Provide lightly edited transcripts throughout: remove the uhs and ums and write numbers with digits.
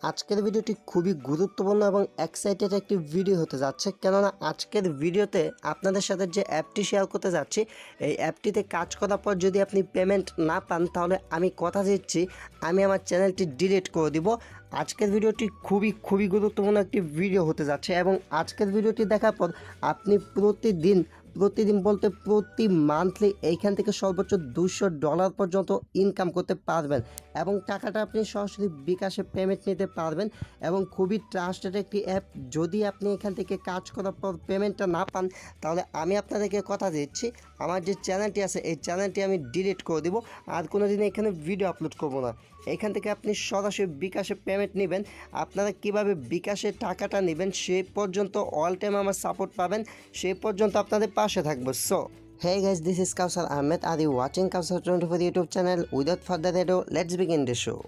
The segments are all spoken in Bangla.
আজকের ভিডিওটি খুবই গুরুত্বপূর্ণ এবং এক্সাইটেড একটি ভিডিও হতে যাচ্ছে, কেননা আজকের ভিডিওতে আপনাদের সাথে যে অ্যাপটি শেয়ার করতে যাচ্ছি, এই অ্যাপটিতে কাজ করার পর যদি আপনি পেমেন্ট না পান তাহলে আমি কথা দিচ্ছি আমি আমার চ্যানেলটি ডিলিট করে দিব। আজকের ভিডিওটি খুবই গুরুত্বপূর্ণ একটি ভিডিও হতে যাচ্ছে এবং আজকের ভিডিওটি দেখার পর আপনি প্রতিদিন বলতে প্রতি মান্থলি এইখান থেকে সর্বোচ্চ $200 পর্যন্ত ইনকাম করতে পারবেন এবং টাকাটা আপনি সরাসরি বিকাশে পেমেন্ট নিতে পারবেন এবং খুবই ট্রাস্টেড একটি অ্যাপ। যদি আপনি এখান থেকে কাজ করার পর পেমেন্টটা না পান তাহলে আমি আপনাদেরকে কথা দিচ্ছি আমার যে চ্যানেলটি আছে এই চ্যানেলটি আমি ডিলিট করে দিব, আর কোনো দিন এখানে ভিডিও আপলোড করবো না। এখান থেকে আপনি সরাসরি বিকাশে পেমেন্ট নেবেন। আপনারা কিভাবে বিকাশে টাকাটা নেবেন সেই পর্যন্ত অল টাইম আমার সাপোর্ট পাবেন, সেই পর্যন্ত আপনাদের পাশে থাকবো। So hey guys, this is Kausar Ahmed. Are you watching Kausar 24 YouTube channel? Without further ado, let's begin the show.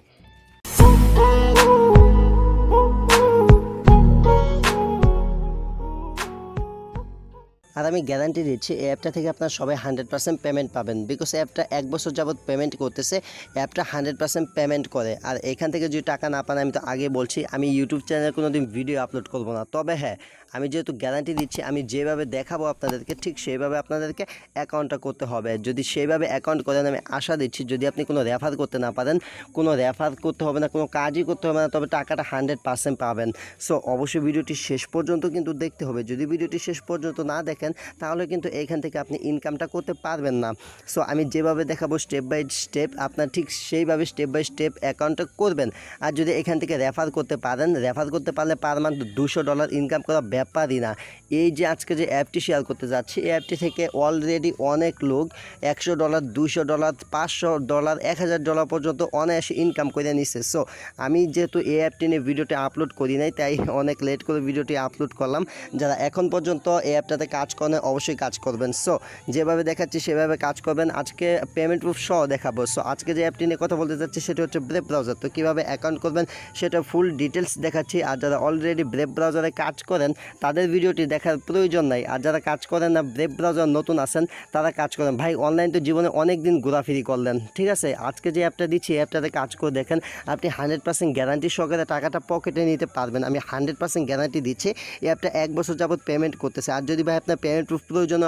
আর আমি গ্যারান্টি দিচ্ছি এই অ্যাপটা থেকে আপনারা সবাই 100% পেমেন্ট পাবেন, বিকজ অ্যাপটা 1 বছর যাবত পেমেন্ট করতেছে। অ্যাপটা 100% পেমেন্ট করে। আর এখান থেকে যদি টাকা না পান, আমি তো আগে বলছি আমি ইউটিউব চ্যানেলে কোনো দিন ভিডিও আপলোড করব না। তবে হ্যাঁ, আমি যেহেতু গ্যারান্টি দিচ্ছি, আমি যেভাবে দেখাবো আপনাদেরকে ঠিক সেইভাবে আপনাদেরকে অ্যাকাউন্টটা করতে হবে। যদি সেইভাবে অ্যাকাউন্ট করেন, আমি আশা দিচ্ছি যদি আপনি কোনো রেফার করতে না পারেন, কোনো রেফার করতে হবে না, কোনো কাজই করতে হবে না, তবে টাকাটা 100% পাবেন। সো অবশ্যই ভিডিওটি শেষ পর্যন্ত কিন্তু দেখতে হবে। যদি ভিডিওটি শেষ পর্যন্ত না দেখেন তাহলে কিন্তু এইখান থেকে আপনি ইনকামটা করতে পারবেন না। সো আমি যেভাবে দেখাবো স্টেপ বাই স্টেপ, আপনার ঠিক সেইভাবে স্টেপ বাই স্টেপ অ্যাকাউন্টটা করবেন। আর যদি এখান থেকে রেফার করতে পারেন, রেফার করতে পারলে পার মান্থ $200 ইনকাম করা ব্যাপারই না। এই যে আজকে যে অ্যাপটি শেয়ার করতে যাচ্ছি, এই অ্যাপটি থেকে অলরেডি অনেক লোক $100, $200, $500, $1000 পর্যন্ত অনায়াসে ইনকাম করে নিচ্ছে। সো আমি যেহেতু এই অ্যাপটি নিয়ে ভিডিওটি আপলোড করি নাই, তাই অনেক লেট করে ভিডিওটি আপলোড করলাম। যারা এখন পর্যন্ত এই অ্যাপটাতে কাজ করেন অবশ্যই কাজ করবেন। সো যেভাবে দেখাচ্ছি সেভাবে কাজ করবেন। আজকে পেমেন্ট প্রুফ সহ দেখাবো। সো আজকে যে অ্যাপটি নিয়ে কথা বলতে যাচ্ছি সেটা হচ্ছে ব্রেভ ব্রাউজার। তো কীভাবে অ্যাকাউন্ট করবেন সেটা ফুল ডিটেলস দেখাচ্ছি। আর যারা অলরেডি ব্রেভ ব্রাউজারে কাজ করেন তাদের ভিডিওটি দেখার প্রয়োজন নাই। আর যারা কাজ করেন না, ব্রেভ ব্রাউজার নতুন আছেন, তারা কাজ করেন। ভাই অনলাইন তো জীবনে অনেক দিন ঘোরাফিরি করলেন, ঠিক আছে? আজকে যে অ্যাপটা দিচ্ছি, অ্যাপটাতে কাজ করে দেখেন, আপনি 100% গ্যারান্টি সহকারে টাকাটা পকেটে নিতে পারবেন। আমি 100% গ্যারান্টি দিচ্ছি। এই অ্যাপটা 1 বছর যাবত পেমেন্ট করতেছে। আর যদি ভাই আপনার পেমেন্ট প্রুফ প্রয়োজন,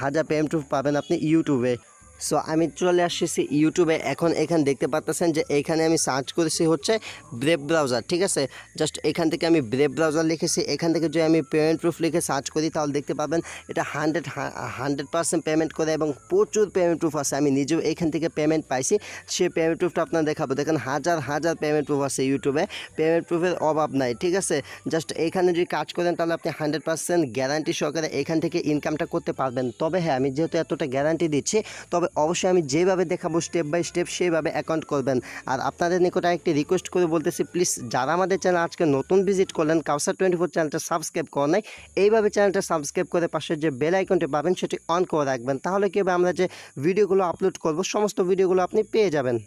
হাজার পেমেন্ট প্রুফ পাবেন আপনি ইউটিউবে। সো আমি চলে আসছি ইউটিউবে। এখন এখানে দেখতে পাচ্ছেন যে এইখানে আমি সার্চ করেছি হচ্ছে ব্রেভ ব্রাউজার, ঠিক আছে? জাস্ট এখান থেকে আমি ব্রেভ ব্রাউজার লিখেছি। এখান থেকে যদি আমি পেমেন্ট প্রুফ লিখে সার্চ করি তাহলে দেখতে পাবেন এটা 100% পেমেন্ট করে এবং প্রচুর পেমেন্ট প্রুফ আছে। আমি নিজেও এখান থেকে পেমেন্ট পাইছি, সেই পেমেন্ট প্রুফটা আপনার দেখাবো। দেখেন হাজার পেমেন্ট প্রুফ আছে ইউটিউবে, পেমেন্ট প্রুফের অভাব নাই, ঠিক আছে? জাস্ট এইখানে যদি কাজ করেন তাহলে আপনি 100% গ্যারান্টি সহকারে এখান থেকে ইনকামটা করতে পারবেন। তবে হ্যাঁ, আমি যেহেতু এতটা গ্যারান্টি দিচ্ছি, তবে অবশ্যই আমি যেভাবে দেখাবো স্টেপ বাই স্টেপ সেইভাবে অ্যাকাউন্ট করবেন। আর আপনাদের নিকট একটি রিকোয়েস্ট করে বলতেছি, প্লিজ যারা আমাদের চ্যানেল আজকে নতুন ভিজিট করলেন, কাউসার 24 চ্যানেলটা সাবস্ক্রাইব করেন নাই, এইভাবে চ্যানেলটা সাবস্ক্রাইব করে পাশে যে বেল আইকনটি পাবেন সেটি অন করে রাখবেন। তাহলে কি হবে, আমরা যে ভিডিওগুলো আপলোড করব সমস্ত ভিডিওগুলো আপনি পেয়ে যাবেন।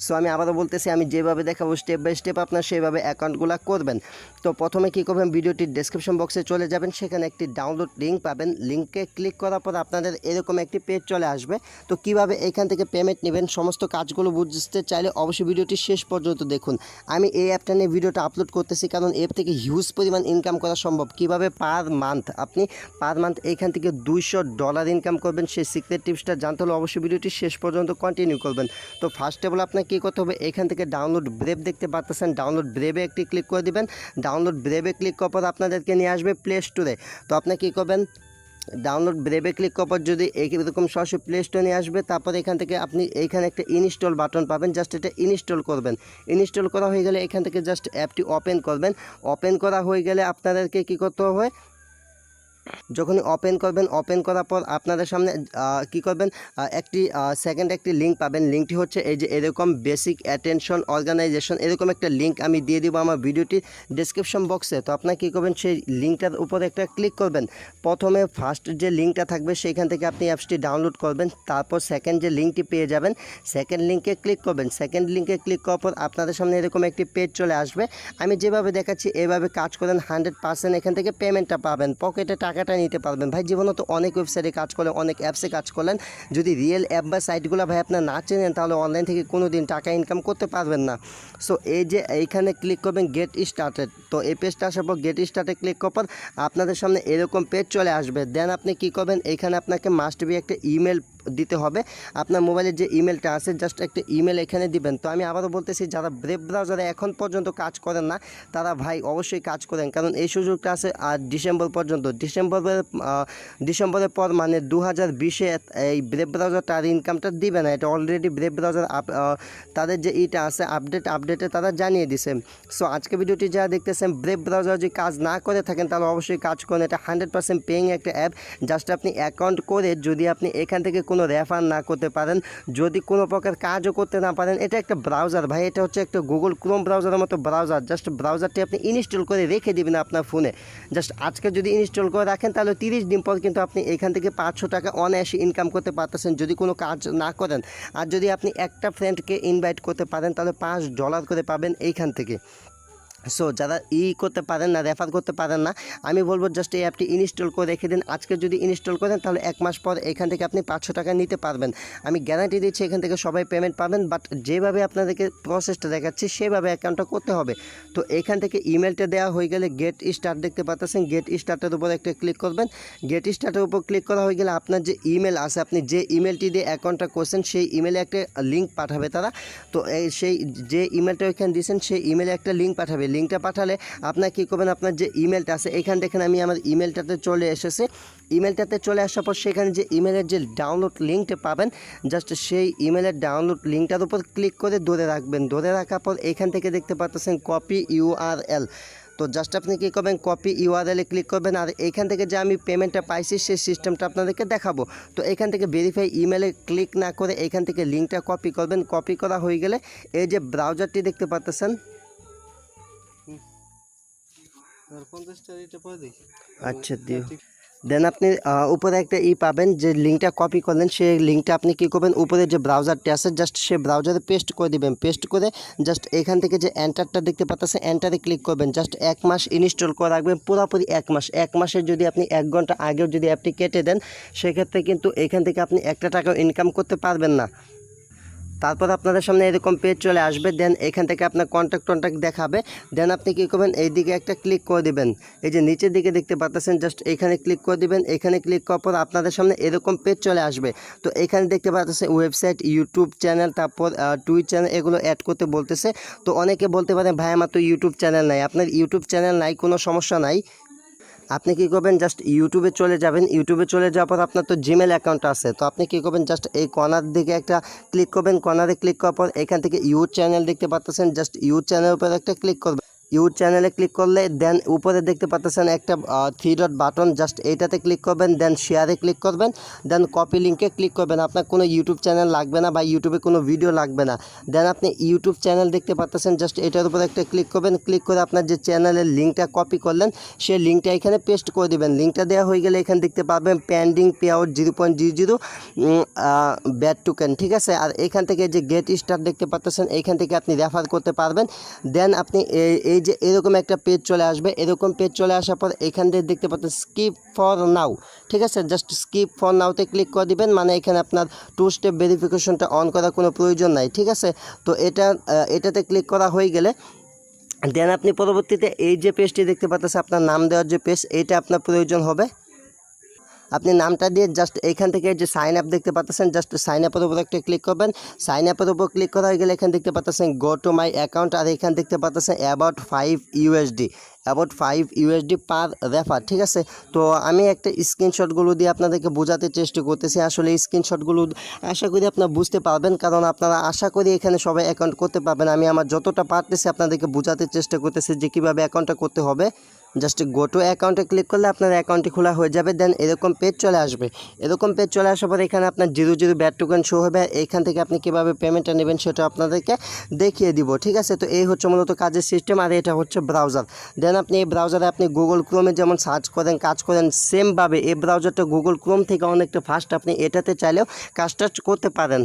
সো আমি আবারও বলতেছি, আমি যেভাবে দেখাবো স্টেপ বাই স্টেপ আপনার সেইভাবে অ্যাকাউন্টগুলো করবেন। তো প্রথমে কী করবেন, ভিডিওটির ডেসক্রিপশন বক্সে চলে যাবেন, সেখানে একটি ডাউনলোড লিঙ্ক পাবেন। লিঙ্কে ক্লিক করার পর আপনাদের এরকম একটি পেজ চলে আসবে। তো কিভাবে এখান থেকে পেমেন্ট নেবেন সমস্ত কাজগুলো বুঝতে চাইলে অবশ্যই ভিডিওটি শেষ পর্যন্ত দেখুন। আমি এই অ্যাপটা নিয়ে ভিডিওটা আপলোড করতেছি কারণ এর থেকে হিউজ পরিমাণ ইনকাম করা সম্ভব। কিভাবে পার মান্থ এইখান থেকে $200 ইনকাম করবেন, সেই সিক্রেট টিপসটা জানতে হলে অবশ্যই ভিডিওটি শেষ পর্যন্ত কন্টিনিউ করবেন। তো ফার্স্ট অফ অল আপনাকে কী করতে হবে, এখান থেকে ডাউনলোড ব্রেভ দেখতে পাচ্ছেন, ডাউনলোড ব্রেভে একটি ক্লিক করে দিবেন। ডাউনলোড ব্রেভে ক্লিক করার পর আপনাদেরকে নিয়ে আসবে প্লে স্টোরে। তো আপনি কী করবেন, ডাউনলোড ব্রেভে ক্লিক করার পর যদি এইরকম সরাসরি প্লে স্টোরে নিয়ে আসবে, তারপর এখান থেকে আপনি এইখানে একটা ইনস্টল বাটন পাবেন, জাস্ট এটা ইনস্টল করবেন। ইনস্টল করা হয়ে গেলে এখান থেকে জাস্ট অ্যাপটি ওপেন করবেন। ওপেন করা হয়ে গেলে আপনাদেরকে কী করতে হবে, যখনই ওপেন করবেন, ওপেন করার পর আপনাদের সামনে কি করবেন, একটি লিঙ্ক পাবেন। লিঙ্কটি হচ্ছে এই যে এরকম বেসিক অ্যাটেনশন অর্গানাইজেশন, এরকম একটা লিঙ্ক আমি দিয়ে দিব আমার ভিডিওটির ডেসক্রিপশন বক্সে। তো আপনারা কী করবেন, সেই লিঙ্কটার উপরে একটা ক্লিক করবেন। প্রথমে ফার্স্ট যে লিঙ্কটা থাকবে সেইখান থেকে আপনি অ্যাপসটি ডাউনলোড করবেন। তারপর সেকেন্ড যে লিঙ্কটি পেয়ে যাবেন, সেকেন্ড লিঙ্কে ক্লিক করবেন। সেকেন্ড লিঙ্কে ক্লিক করার পর আপনাদের সামনে এরকম একটি পেজ চলে আসবে। আমি যেভাবে দেখাচ্ছি এভাবে কাজ করেন, 100% এখান থেকে পেমেন্টটা পাবেন, পকেটে টাকা টাকাটা নিতে পারবেন। ভাই জীবনে তো অনেক ওয়েবসাইটে কাজ করলেন, অনেক অ্যাপসে কাজ করলেন, যদি রিয়েল অ্যাপ বা সাইটগুলো ভাই আপনার না চেনেন তাহলে অনলাইন থেকে কোনো দিন টাকা ইনকাম করতে পারবেন না। সো এই যে এইখানে ক্লিক করবেন গেট স্টার্টেড, তো এই পেজটা আসার পর গেট স্টার্টে ক্লিক করার পর আপনাদের সামনে এরকম পেজ চলে আসবে। দেন আপনি কি করবেন, এইখানে আপনাকে মাস্ট বি একটা ইমেল দিতে হবে। আপনার মোবাইলের যে ইমেলটা আছে জাস্ট একটা ইমেল এখানে দিবেন। তো আমি আবারও বলতেছি, যারা ব্রেভ ব্রাউজারে এখন পর্যন্ত কাজ করেন না তারা ভাই অবশ্যই কাজ করেন, কারণ এই সুযোগটা আছে আর ডিসেম্বর পর্যন্ত। ডিসেম্বরের পর মানে 2020-এ এই ব্রেভ ব্রাউজারটা আর ইনকামটা দিবে না। এটা অলরেডি ব্রেভ ব্রাউজার তাদের যে ইটা আছে আপডেটে তারা জানিয়ে দিছে। সো আজকে ভিডিওটি যারা দেখতেছেন ব্রেভ ব্রাউজার যদি কাজ না করে থাকেন তাহলে অবশ্যই কাজ করেন। এটা 100% পেইং একটা অ্যাপ। জাস্ট আপনি অ্যাকাউন্ট করে যদি আপনি এখান থেকে কোনো রেফার না করতে পারেন, যদি কোনো প্রকার কাজও করতে না পারেন, এটা একটা ব্রাউজার ভাই, এটা হচ্ছে একটা গুগল ক্রোম ব্রাউজারের মতো ব্রাউজার। জাস্ট ব্রাউজারটি আপনি ইনস্টল করে রেখে দিবেন আপনার ফোনে। জাস্ট আজকে যদি ইনস্টল করে রাখেন তাহলে 30 দিন পর কিন্তু আপনি এখান থেকে 500 টাকা অনায়াসে ইনকাম করতে পারতেছেন যদি কোনো কাজ না করেন। আর যদি আপনি একটা ফ্রেন্ডকে ইনভাইট করতে পারেন তাহলে $5 করে পাবেন এইখান থেকে। সো যারা করতে পারেন না, রেফার করতে পারেন না, আমি বলবো জাস্ট এই অ্যাপটি ইনস্টল করে রেখে দিন। আজকে যদি ইনস্টল করেন তাহলে 1 মাস পর এখান থেকে আপনি 500 টাকা নিতে পারবেন। আমি গ্যারান্টি দিচ্ছি এখান থেকে সবাই পেমেন্ট পাবেন, বাট যেভাবে আপনাদেরকে প্রসেসটা দেখাচ্ছি সেভাবে অ্যাকাউন্টটা করতে হবে। তো এখান থেকে ইমেলটা দেওয়া হয়ে গেলে গেট স্টার্ট দেখতে পাচ্ছেন, গেট স্টার্টের উপর একটা ক্লিক করবেন। গেট স্টার্টের উপর ক্লিক করা হয়ে গেলে আপনার যে ইমেল আছে, আপনি যে ইমেলটি দিয়ে অ্যাকাউন্টটা করছেন সেই ইমেলে একটা লিঙ্ক পাঠাবে তারা। তো সেই যে ইমেলটা ওইখানে দিয়েছেন সেই ইমেলে একটা লিঙ্ক পাঠাবে। লিঙ্কটা পাঠালে আপনার কী করবেন, আপনার যে ইমেলটা আছে এখান দেখেন আমি আমার ইমেলটাতে চলে এসেছে। ইমেলটাতে চলে আসার পর সেখানে যে ইমেলের যে ডাউনলোড লিঙ্কটা পাবেন, জাস্ট সেই ইমেলের ডাউনলোড লিঙ্কটার উপর ক্লিক করে ধরে রাখবেন। ধরে রাখার পর এখান থেকে দেখতে পাচ্ছেন কপি ইউআরএল। তো জাস্ট আপনি কী করবেন, কপি ইউআরএলে ক্লিক করবেন। আর এখান থেকে যে আমি পেমেন্টটা পাইছি সেই সিস্টেমটা আপনাদেরকে দেখাবো। তো এখান থেকে ভেরিফাই ইমেলে ক্লিক না করে এখান থেকে লিঙ্কটা কপি করবেন। কপি করা হয়ে গেলে এই যে ব্রাউজারটি দেখতে পাচ্ছেন, আচ্ছা দিও। দেন আপনি উপরে একটা পাবেন, যে লিঙ্কটা কপি করলেন সেই লিঙ্কটা আপনি কী করবেন, উপরে যে ব্রাউজারটি আছে জাস্ট সেই ব্রাউজারে পেস্ট করে দিবেন। পেস্ট করে জাস্ট এখান থেকে যে এন্টারটা দেখতে পাচ্ছেন এন্টারে ক্লিক করবেন। জাস্ট 1 মাস ইনস্টল করে রাখবেন, পুরোপুরি 1 মাস। 1 মাসের যদি আপনি 1 ঘন্টা আগেও যদি অ্যাপটি কেটে দেন সেক্ষেত্রে কিন্তু এখান থেকে আপনি একটা টাকাও ইনকাম করতে পারবেন না। তারপর আপনাদের সামনে এরকম পেজ চলে আসবে। দেন এখান থেকে আপনার কন্ট্যাক্ট দেখাবে। দেন আপনি কী করবেন, এই দিকে একটা ক্লিক করে দিবেন। এই যে নিচের দিকে দেখতে পাচ্ছেন জাস্ট এখানে ক্লিক করে দিবেন। এখানে ক্লিক করার পর আপনাদের সামনে এরকম পেজ চলে আসবে। তো এখানে দেখতে পাচ্ছেন ওয়েবসাইট, ইউটিউব চ্যানেল, তারপর টুইট চ্যানেল, এগুলো অ্যাড করতে বলতেছে। তো অনেকে বলতে পারেন ভাই আমার তো ইউটিউব চ্যানেল নাই। আপনার ইউটিউব চ্যানেল নাই, কোনো সমস্যা নাই। আপনি কী করবেন, জাস্ট ইউটিউবে চলে যাবেন। ইউটিউবে চলে যাওয়ার পর আপনার তো জিমেল অ্যাকাউন্ট আছে, তো আপনি কী করবেন, জাস্ট এই কর্নার দিকে একটা ক্লিক করবেন। কর্নারে ক্লিক করার পর এখান থেকে ইউটিউব চ্যানেল দেখতে পাচ্ছেন, জাস্ট ইউটিউব চ্যানেলের উপর একটা ক্লিক করবেন। ইউটিউব চ্যানেলে ক্লিক করলে দেন উপরে দেখতে পাচ্ছেন একটা 3 ডট বাটন, জাস্ট এইটাতে ক্লিক করবেন। দেন শেয়ারে ক্লিক করবেন। দেন কপি লিঙ্কে ক্লিক করবেন। আপনার কোনো ইউটিউব চ্যানেল লাগবে না বা ইউটিউবে কোনো ভিডিও লাগবে না। দেন আপনি ইউটিউব চ্যানেল দেখতে পাচ্ছেন, জাস্ট এটার উপর একটা ক্লিক করবেন। ক্লিক করে আপনার যে চ্যানেলের লিঙ্কটা কপি করলেন সেই লিঙ্কটা এখানে পেস্ট করে দেবেন। লিঙ্কটা দেওয়া হয়ে গেলে এখানে দেখতে পাবেন pending pay out 0.00 bad token, ঠিক আছে। আর এখান থেকে যে গেট স্টার্ট দেখতে পাচ্ছেন এইখান থেকে আপনি রেফার করতে পারবেন। দেন আপনি এই যে এরকম একটা পেজ চলে আসবে। এরকম পেজ চলে আসার পর এখান থেকে দেখতে পাচ্ছেন স্কিপ ফর নাও, ঠিক আছে। জাস্ট স্কিপ ফর নাওতে ক্লিক করে দিবেন, মানে এখানে আপনার 2 স্টেপ ভেরিফিকেশনটা অন করার কোনো প্রয়োজন নাই, ঠিক আছে। তো এটাতে ক্লিক করা হয়ে গেলে দেন আপনি পরবর্তীতে এই যে পেজটি দেখতে পাচ্ছেন আপনার নাম দেওয়ার যে পেজ, এইটা আপনার প্রয়োজন হবে। আপনি নামটা দিয়ে জাস্ট এইখান থেকে যে সাইন আপ দেখতে পাচ্ছেন, জাস্ট সাইন আপের উপর একটা ক্লিক করবেন। সাইন আপের উপর ক্লিক করা হয়ে গেলে এখানে দেখতে পাচ্ছেন গো টু মাই অ্যাকাউন্ট। আর এখানে দেখতে পাচ্ছেন অ্যাবাউট 5 USD পার রেফার, ঠিক আছে। তো আমি একটা স্ক্রিনশটগুলো দিয়ে আপনাদেরকে বোঝাতে চেষ্টা করতেছি। আসলে এই স্ক্রিনশটগুলো আশা করি আপনারা বুঝতে পারবেন, কারণ আপনারা আশা করি এখানে সবাই অ্যাকাউন্ট করতে পারবেন। আমি আমার যতটা পারতেছি আপনাদেরকে বোঝাতে চেষ্টা করতেছি যে কীভাবে অ্যাকাউন্টটা করতে হবে। জাস্ট গো টু অ্যাকাউন্টে ক্লিক করলে আপনার অ্যাকাউন্টটি খোলা হয়ে যাবে। দেন এরকম পেজ চলে আসবে। এরকম পেজ চলে আসার পর এখানে আপনার 0 ব্যাড টোকেন শো হবে। এইখান থেকে আপনি কীভাবে পেমেন্টটা নেবেন সেটা আপনাদেরকে দেখিয়ে দিব, ঠিক আছে। তো এই হচ্ছে মূলত কাজের সিস্টেম, আর এটা হচ্ছে ব্রাউজার। দেন আপনি এই ব্রাউজারে আপনি গুগল ক্রোমে যেমন সার্চ করেন কাজ করেন, সেমভাবে এই ব্রাউজারটা গুগল ক্রোম থেকে অনেকটা ফাস্ট। আপনি এটাতে চাইলেও কাজটা করতে পারেন।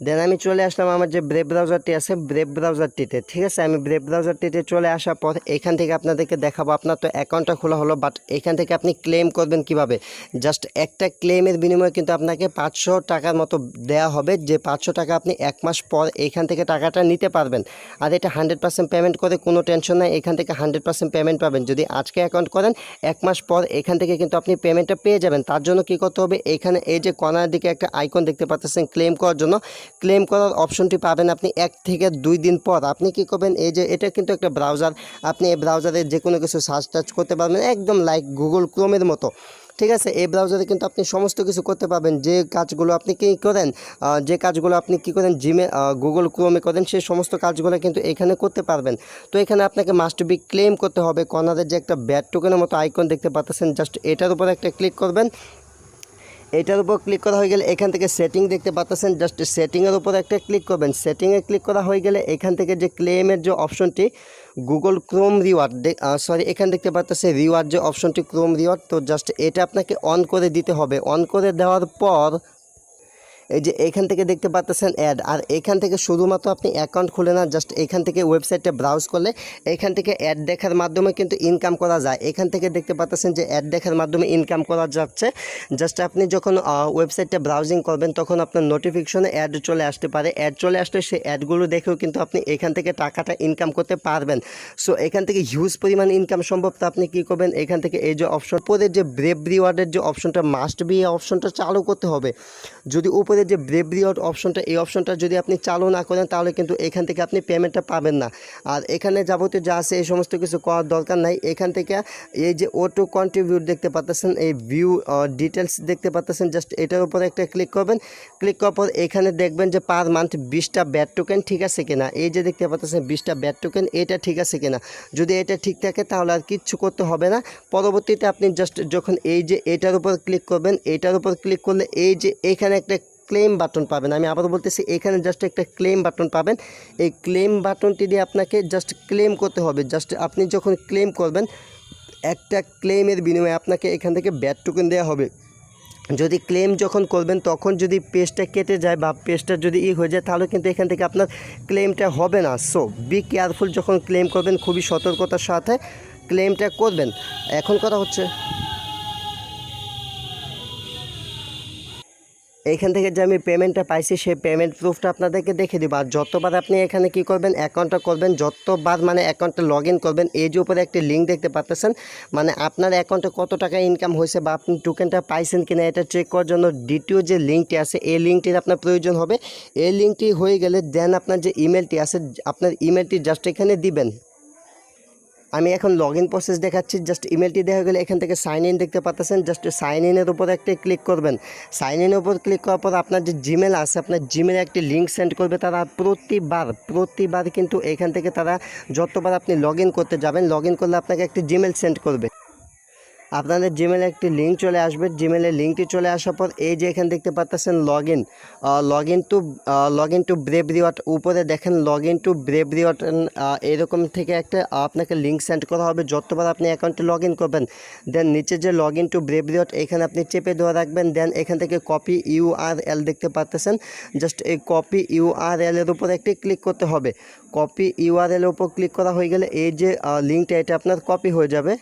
দেন আমি চলে আসলাম আমার যে ব্রেভ ব্রাউজারটি আছে ব্রেভ ব্রাউজারটিতে, ঠিক আছে। আমি ব্রেভ ব্রাউজারটিতে চলে আসার পর এখান থেকে আপনাদেরকে দেখাবো। আপনার তো অ্যাকাউন্টটা খোলা হলো, বাট এখান থেকে আপনি ক্লেম করবেন কিভাবে। জাস্ট একটা ক্লেমের বিনিময়ে কিন্তু আপনাকে 500 টাকার মতো দেওয়া হবে, যে 500 টাকা আপনি 1 মাস পর এখান থেকে টাকাটা নিতে পারবেন। আর এটা 100% পেমেন্ট করে কোনো টেনশন নাই, এখান থেকে 100% পেমেন্ট পাবেন। যদি আজকে অ্যাকাউন্ট করেন 1 মাস পর এখান থেকে কিন্তু আপনি পেমেন্টটা পেয়ে যাবেন। তার জন্য কী করতে হবে, এখানে এই যে কর্নার দিকে একটা আইকন দেখতে পাচ্ছেন ক্লেম করার জন্য, ক্লেম করার অপশনটি পাবেন আপনি 1 থেকে 2 দিন পর। আপনি কি করবেন, এই যে এটা কিন্তু একটা ব্রাউজার, আপনি এই ব্রাউজারে যে কোনো কিছু সার্চ টাচ করতে পারবেন, একদম লাইক গুগল ক্রোমের মতো, ঠিক আছে। এই ব্রাউজারে কিন্তু আপনি সমস্ত কিছু করতে পারবেন, যে কাজগুলো আপনি কি করেন, গুগল ক্রোমে করেন, সেই সমস্ত কাজগুলো কিন্তু এখানে করতে পারবেন। তো এখানে আপনাকে মাস্ট বি ক্লেম করতে হবে। কর্নারের যে একটা ব্যাড টোকেনের মতো আইকন দেখতে পাচ্ছেন, জাস্ট এটার উপর একটা ক্লিক করবেন। এটার উপর ক্লিক করা হয়ে গেলে এখান থেকে সেটিং দেখতে পাচ্ছেন, জাস্ট সেটিংয়ের উপর একটা ক্লিক করবেন। সেটিংয়ে ক্লিক করা হয়ে গেলে এখান থেকে যে ক্লেমের যে অপশনটি গুগল ক্রোম রিওয়ার্ড, এখানে দেখতে পাচ্ছেন রিওয়ার্ড যে অপশনটি ক্রোম রিওয়ার্ড, তো জাস্ট এটা আপনাকে অন করে দিতে হবে। অন করে দেওয়ার পর এই যে এখান থেকে দেখতে পাচ্ছেন অ্যাড, আর এখান থেকে শুধুমাত্র আপনি অ্যাকাউন্ট খুলে না, জাস্ট এখান থেকে ওয়েবসাইটটা ব্রাউজ করলে এখান থেকে অ্যাড দেখার মাধ্যমে কিন্তু ইনকাম করা যায়। এখান থেকে দেখতে পাচ্ছেন যে অ্যাড দেখার মাধ্যমে ইনকাম করা যাচ্ছে। জাস্ট আপনি যখন ওয়েবসাইটটা ব্রাউজিং করবেন তখন আপনার নোটিফিকেশনে অ্যাড চলে আসতে পারে। অ্যাড চলে আসলে সেই অ্যাডগুলো দেখেও কিন্তু আপনি এখান থেকে টাকাটা ইনকাম করতে পারবেন। সো এখান থেকে হিউজ পরিমাণ ইনকাম সম্ভব। তো আপনি কী করবেন, এখান থেকে এই যে অপশন পরে যে ব্রেভ রিওয়ার্ডের যে অপশনটা মাস্ট বি, এই অপশনটা চালু করতে হবে। যদি উপরে যে ব্রেভ রিওয়ার্ড অপশনটা, এই অপশনটা যদি আপনি চালু না করেন তাহলে কিন্তু এখান থেকে আপনি পেমেন্টটা পাবেন না। আর এখানে যাবতীয় যা আছে এই সমস্ত কিছু করার দরকার নাই। এখান থেকে এই যে অটো কন্ট্রিবিউট দেখতে পাচ্ছেন, এই ভিউ ডিটেলস দেখতে পাচ্ছেন, জাস্ট এটার উপরে একটা ক্লিক করবেন। ক্লিক করার পর এখানে দেখবেন যে পার মান্থ 20টা ব্যাড টোকেন ঠিক আছে কিনা। এই যে দেখতে পাচ্ছেন 20টা ব্যাড টোকেন, এটা ঠিক আছে কিনা। যদি এটা ঠিক থাকে তাহলে আর কিচ্ছু করতে হবে না। পরবর্তীতে আপনি জাস্ট যখন এই যে এটার উপর ক্লিক করবেন, এটার উপর ক্লিক করলে এই যে এখানে একটা ক্লেম বাটন পাবেন। আমি আবার বলতেছি, এখানে জাস্ট একটা ক্লেম বাটন পাবেন। এই ক্লেম বাটনটি দিয়ে আপনাকে জাস্ট ক্লেম করতে হবে। জাস্ট আপনি যখন ক্লেম করবেন, একটা ক্লেমের বিনিময়ে আপনাকে এখান থেকে ব্যাড টোকেন দেওয়া হবে। যদি ক্লেম যখন করবেন তখন যদি পেজটা কেটে যায় বা পেজটা যদি হয়ে যায় তাহলে কিন্তু এখান থেকে আপনার ক্লেমটা হবে না। সো বি কেয়ারফুল, যখন ক্লেম করবেন খুবই সতর্কতার সাথে ক্লেমটা করবেন। এখন কথা হচ্ছে এইখান থেকে যে আমি পেমেন্টটা পাইছি সেই পেমেন্ট প্রুফটা আপনাদেরকে দেখে দিব। আর যতবার আপনি এখানে কি করবেন, অ্যাকাউন্টটা করবেন, যতবার মানে অ্যাকাউন্টটা লগ ইন করবেন, এই যে উপরে একটা লিঙ্ক দেখতে পাচ্ছেন, মানে আপনার অ্যাকাউন্টে কত টাকা ইনকাম হয়েছে বা আপনি টোকেনটা পাইছেন কিনা এটা চেক করার জন্য দ্বিতীয় যে লিঙ্কটি আছে এই লিঙ্কটির আপনার প্রয়োজন হবে। এই লিঙ্কটি হয়ে গেলে দেন আপনার যে ইমেলটি আছে, আপনার ইমেলটি জাস্ট এখানে দিবেন। আমি এখন লগ ইন প্রসেস দেখাচ্ছি। জাস্ট ইমেলটি দেখা গেলে এখান থেকে সাইন ইন দেখতে পাচ্ছেন, জাস্ট সাইন ইনের উপর একটা ক্লিক করবেন। সাইন ইনের উপর ক্লিক করার পর আপনার যে জিমেল আছে, আপনার জিমেলে একটি লিঙ্ক সেন্ড করবে তারা। প্রতিবার কিন্তু এখান থেকে তারা যতবার আপনি লগ ইন করতে যাবেন, লগ ইন করলে আপনাকে একটি জিমেল সেন্ড করবে। আপনাদের জিমেলে একটি লিঙ্ক চলে আসবে। জিমেলের লিঙ্কটি চলে আসার পর এই যে এখানে দেখতে পাচ্ছেন log in to Brave reward, উপরে দেখেন log in to Brave reward, এরকম থেকে একটা আপনাকে লিঙ্ক সেন্ড করা হবে যতবার আপনি অ্যাকাউন্টে লগ ইন করবেন। দেন নিচে যে log in to Brave reward এখানে আপনি চেপে ধরে রাখবেন। দেন এখান থেকে কপি ইউআরএল দেখতে পাচ্ছেন, জাস্ট এই কপি ইউআরএলের উপর একটি ক্লিক করতে হবে। কপি ইউআরএলের উপর ক্লিক করা হয়ে গেলে এই যে লিঙ্কটা এটা আপনার কপি হয়ে যাবে।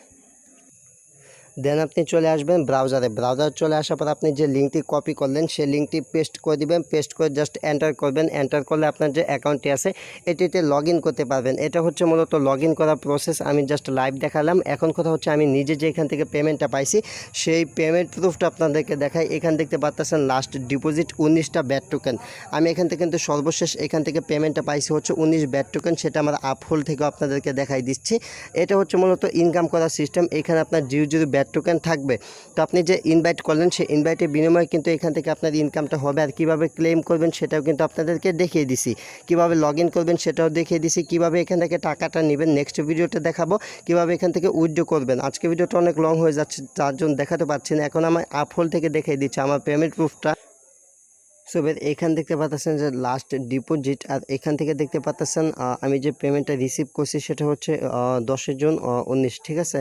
দেন আপনি চলে আসবেন ব্রাউজার চলে আসার পর আপনি যে লিঙ্কটি কপি করলেন সেই লিঙ্কটি পেস্ট করে দিবেন। পেস্ট করে জাস্ট এন্টার করবেন। এন্টার করলে আপনার যে অ্যাকাউন্টটি আছে এটিতে লগ ইন করতে পারবেন। এটা হচ্ছে মূলত লগ ইন করার প্রসেস। আমি জাস্ট লাইভ দেখালাম। এখন কথা হচ্ছে আমি নিজে যে এখান থেকে পেমেন্টটা পাইছি সেই পেমেন্ট প্রুফটা আপনাদেরকে দেখাই। এখান দেখতে পাচ্ছেন লাস্ট ডিপোজিট 19টা ব্যাড টোকেন। আমি এখান থেকে কিন্তু সর্বশেষ এখান থেকে পেমেন্টটা পাইছি হচ্ছে 19 ব্যাড টোকেন। সেটা আমার আপহোল থেকে আপনাদেরকে দেখাই দিচ্ছি। এটা হচ্ছে মূলত ইনকাম করার সিস্টেম। এখানে আপনার 0 ব্যাড টোকেন থাকবে। তো আপনি যে ইনভাইট করলেন সেই ইনভাইটের বিনিময়ে কিন্তু এখান থেকে আপনার ইনকামটা হবে। আর কীভাবে ক্লেম করবেন সেটাও কিন্তু আপনাদেরকে দেখিয়ে দিছি। কীভাবে লগ ইন করবেন সেটাও দেখিয়ে দিছি। কীভাবে এখান থেকে টাকাটা নেবেন নেক্সট ভিডিওতে দেখাবো। কীভাবে এখান থেকে উইথড্র করবেন। আজকে ভিডিওটা অনেক লং হয়ে যাচ্ছে তার জন্য দেখাতে পারছি না। এখন আমার আপহোল থেকে দেখিয়ে দিচ্ছি আমার পেমেন্ট প্রুফটা। সো এবার এখান দেখতে পাচ্ছেন যে লাস্ট ডিপোজিট, আর এখান থেকে দেখতে পাচ্ছেন আমি যে পেমেন্টটা রিসিভ করছি সেটা হচ্ছে 10 জুন 19, ঠিক আছে।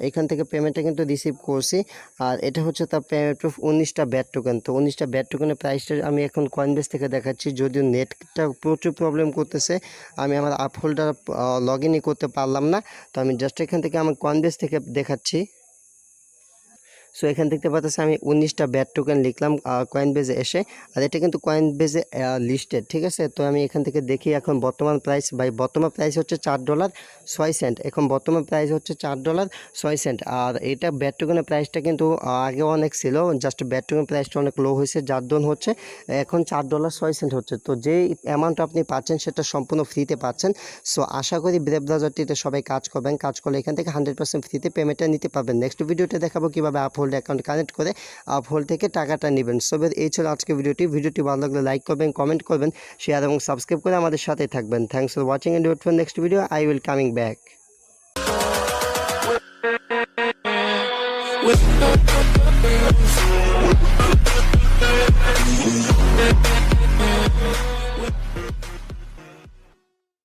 এখান থেকে পেমেন্টটা কিন্তু রিসিভ করছি, আর এটা হচ্ছে তার পেমেন্ট প্রুফ 19টা ব্যাট টোকেন। তো 19টা ব্যাট টোকেনের প্রাইসটা আমি এখন কয়েনবেস থেকে দেখাচ্ছি, যদিও নেটটা প্রচুর প্রবলেম করতেছে, আমি আমার আপ হোল্ডার লগ ইনই করতে পারলাম না। তো আমি জাস্ট এখান থেকে আমার কয়েনবেস থেকে দেখাচ্ছি। সো এখান দেখতে পাচ্ছেন আমি 19টা ব্যাট টোকেন লিখলাম কয়েনবেজে এসে, আর এটা কিন্তু কয়েনবেজে লিস্টেড, ঠিক আছে। তো আমি এখান থেকে দেখি এখন বর্তমান প্রাইস, বর্তমান প্রাইস হচ্ছে $4.06। এখন বর্তমান প্রাইস হচ্ছে $4.06। আর এটা ব্যাট টোকেনের প্রাইসটা কিন্তু আগে অনেক ছিল, জাস্ট ব্যাট টোকেন প্রাইসটা অনেক লো হয়েছে, যার দরুন হচ্ছে এখন $4.06 হচ্ছে। তো যে অ্যামাউন্ট আপনি পাচ্ছেন সেটা সম্পূর্ণ ফ্রিতে পাচ্ছেন। সো আশা করি ব্রেভ ব্রাউজারটিতে সবাই কাজ করবেন, কাজ করলে এখান থেকে 100% ফ্রিতে পেমেন্টটা নিতে পারবেন। নেক্সট ভিডিওতে দেখাবো কীভাবে আপ হোল্ড অ্যাকাউন্ট কানেক্ট করে আপ হোল্ড থেকে টাকাটা নেবেন। সো এই ছিল আজকে ভিডিওটি ভালো লাগলে লাইক করবেন, কমেন্ট করবেন, শেয়ার এবং সাবস্ক্রাইব করে আমাদের সাথেই থাকবেন। Thanks for watching and wait for next video. I will coming back.